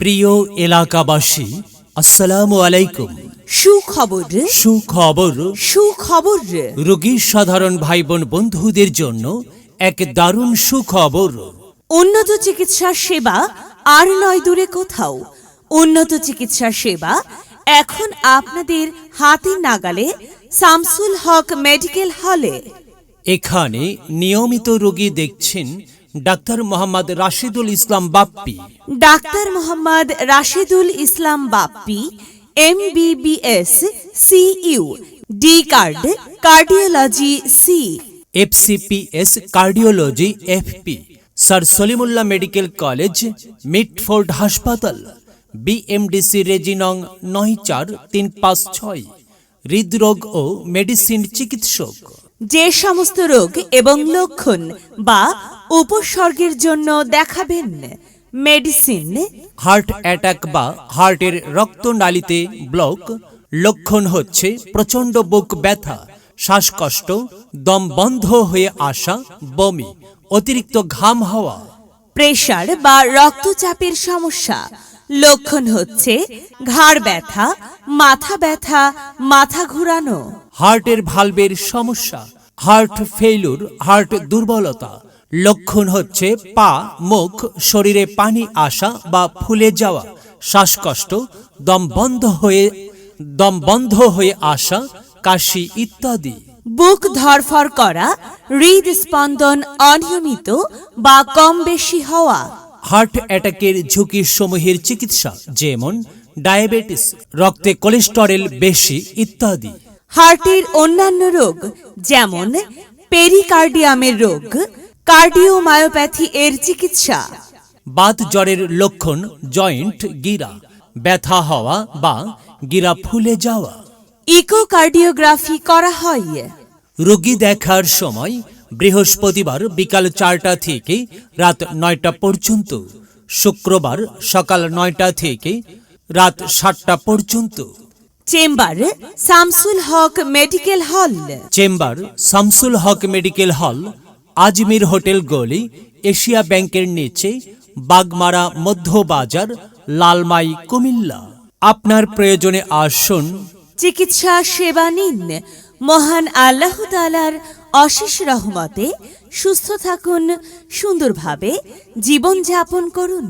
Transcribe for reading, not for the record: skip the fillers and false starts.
প্রিয় এলাকাবাসী, আসসালামু আলাইকুম। সুখবর সুখবর। সুখবর রোগী সাধারণ ভাই বোন বন্ধুদের জন্য এক দারুণ সুখবর। উন্নত চিকিৎসা সেবা আর নয় দূরে কোথাও। উন্নত চিকিৎসা সেবা এখন আপনাদের হাতের নাগালে শামসুল হক মেডিকেল হলে। এখানে নিয়মিত রোগী দেখছেন doctor Mohammad Rashidul Islam Bappi. Doctor Mohammad Rashidul Islam Bappi MBBS CU D card cardiology C FCPS cardiology FP। Sir Salimullah medical college, Mitford হাসপাতাল, BMDC রেজিনং 94356। হৃদরোগ ও মেডিসিন চিকিৎসক। যে সমস্ত রোগ এবং লক্ষণ বা উপসর্গের জন্য দেখাবেন মেডিসিন। হার্ট অ্যাটাক বা হার্টের রক্তনালীতে ব্লক। লক্ষণ হচ্ছে প্রচণ্ড বুক ব্যথা, শ্বাসকষ্ট, দম বন্ধ হয়ে আসা, বমি, অতিরিক্ত ঘাম হওয়া। প্রেশার বা রক্তচাপের সমস্যা। লক্ষণ হচ্ছে ঘাড় ব্যথা, মাথা ব্যথা, মাথা ঘোরানো। হার্টের ভালভের সমস্যা, হার্ট ফেইলুর, হার্ট দুর্বলতা। লক্ষণ হচ্ছে পা, মুখ, শরীরে পানি আসা বা ফুলে যাওয়া, শ্বাসকষ্ট, দম বন্ধ হয়ে আসা, কাশি ইত্যাদি। বুক ধড়ফড় করা, হৃদস্পন্দন অনিয়মিত বা কম বেশি হওয়া। হার্ট অ্যাটাকের ঝুঁকি সমূহের চিকিৎসা, যেমন ডায়াবেটিস, রক্তে কোলেস্টেরল বেশি ইত্যাদি। হার্টের অন্যান্য রোগ যেমন পেরিকার্ডিয়ামের রোগ, কার্ডিওমায়োপ্যাথি এর চিকিৎসা। বাত জ্বরের লক্ষণ জয়েন্ট গিরা, ব্যথা হওয়া বা গিরা ফুলে যাওয়া। ইকোকার্ডিওগ্রাফি করা হয়। রোগী দেখার সময় বৃহস্পতিবার বিকাল 4টা থেকে রাত 9টা পর্যন্ত, শুক্রবার সকাল 9টা থেকে রাত 7টা পর্যন্ত। চেম্বার শামসুল হক মেডিকেল হল। চেম্বার শামসুল হক মেডিকেল হল, আজমির হোটেল গলি, এশিয়া ব্যাংকের নিচে, বাগমারা মধ্য বাজার, লালমাই, কুমিল্লা। আপনার প্রয়োজনে আসুন, চিকিৎসা সেবা নিন। মহান আল্লাহ তাআলার অশেষ রহমতে সুস্থ থাকুন, সুন্দরভাবে জীবন যাপন করুন।